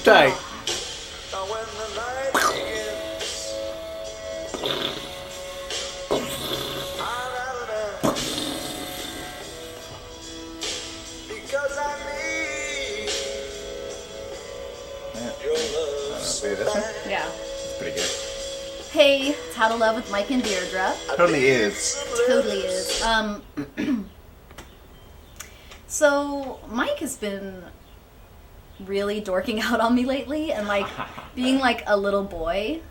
tight. See this one? Yeah. It's pretty good. Hey, it's How to Love with Mike and Deirdre. Totally is. Totally is. So Mike has been really dorking out on me lately and like being like a little boy.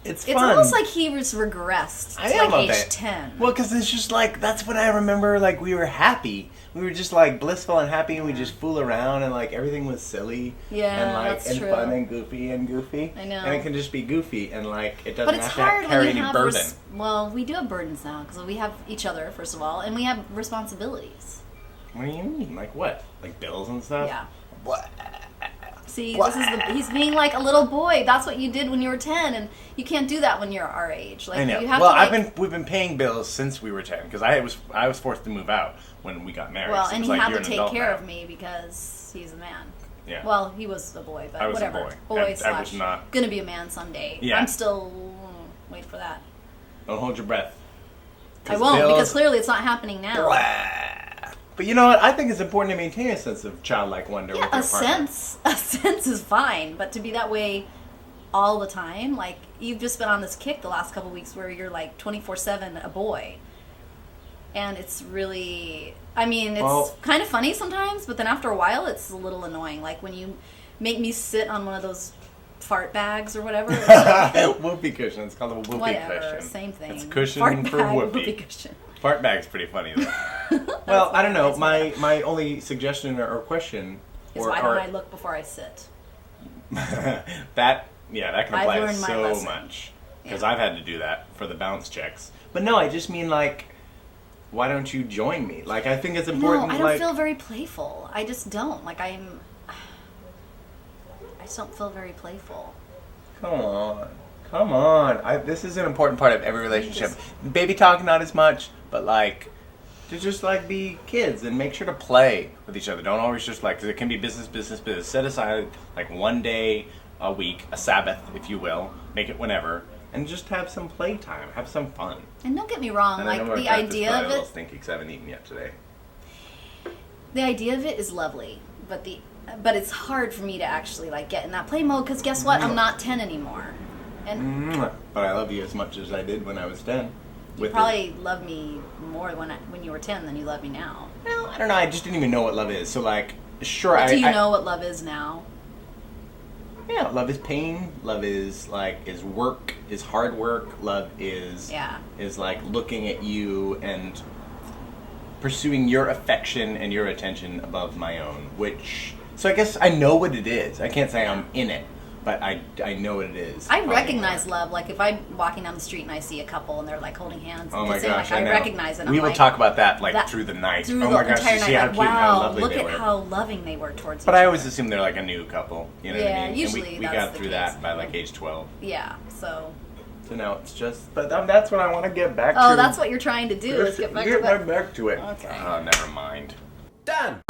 It's It's fun. almost like he was regressed to I am like a age bit. 10. Well, because it's just like, that's what I remember, like, we were happy. We were just, like, blissful and happy, and we just fool around, and, like, everything was silly. Yeah, and, like, that's and true. fun and goofy and goofy. I know. And it can just be goofy, and, like, it doesn't But it's have to hard carry when you any have burden. well, we do have burdens now because we have each other first of all, and we have responsibilities. What do you mean? Like what? Like bills and stuff? Yeah. What? See, What? he's being like a little boy. That's what you did when you were 10, and you can't do that when you're our age. Like I know. you have Well, to, like, we've been paying bills since we were 10 because I was forced to move out when we got married. well, so it and was he like, had you're to an take adult care now. of me because he's a man. Yeah. Well, he was a boy, but I was whatever. a boy. Boy I slash was not. gonna be a man someday. Yeah. I'm still wait for that. Don't hold your breath. I won't bills- because clearly it's not happening now. Blah. But you know what? I think it's important to maintain a sense of childlike wonder Yeah, with your partner. a sense is fine, but to be that way all the time, like you've just been on this kick the last couple weeks where you're like 24/7 a boy, and it's really, I mean, it's kind of funny sometimes, but then after a while, it's a little annoying. Like when you make me sit on one of those fart bags or whatever. It's like, Whoopie cushion. It's called a whoopie whatever, cushion. same thing. It's cushion Fart for bag, whoopee. cushion. Fart bag's pretty funny though. Well, I don't know. My only suggestion or question, Is or why don't I look before I sit? that can I've apply to learned my so lesson. much because Yeah. I've had to do that for the bounce checks. But no, I just mean like, why don't you join me? Like, I think it's No, important. I don't like, feel very playful. I just don't. Like I just don't feel very playful. Come on. This is an important part of every relationship. Baby talk, not as much, but like, to just like be kids and make sure to play with each other. Don't always just like, because it can be business. Set aside like one day a week, a Sabbath, if you will. Make it whenever, and just have some playtime, have some fun. And don't get me wrong, And I like know my the breath is idea probably of a little it, stinky because I haven't eaten yet today. the idea of it is lovely, but it's hard for me to actually like get in that play mode because guess what? I'm not 10 anymore, and Mwah. But I love you as much as I did when I was 10. you probably love me more when you were 10 than you love me now. Well, I don't know. I just didn't even know what love is. So like, sure, But do you know what love is now? Yeah, love is pain. Love is like work, is hard work. Love is like looking at you and pursuing your affection and your attention above my own. So I guess I know what it is. I can't say I'm in it, but I know what it is. I recognize love. Like if I'm walking down the street and I see a couple and they're like holding hands. Oh and my kissing, gosh, like, I know. I recognize it. We I'm will like, talk about that through the night. Through Oh the my gosh, entire you night, see how like, cute and how wow, lovely look they at were. how loving they were towards But each I other. always assume they're like a new couple. You know what I mean? Usually and we that's got the through case. that by like age 12. Yeah, so. So now it's just, but that's what I want to get back to. Oh, that's what you're trying to do, is get back to that. back to it. Okay. Oh, never mind. Done.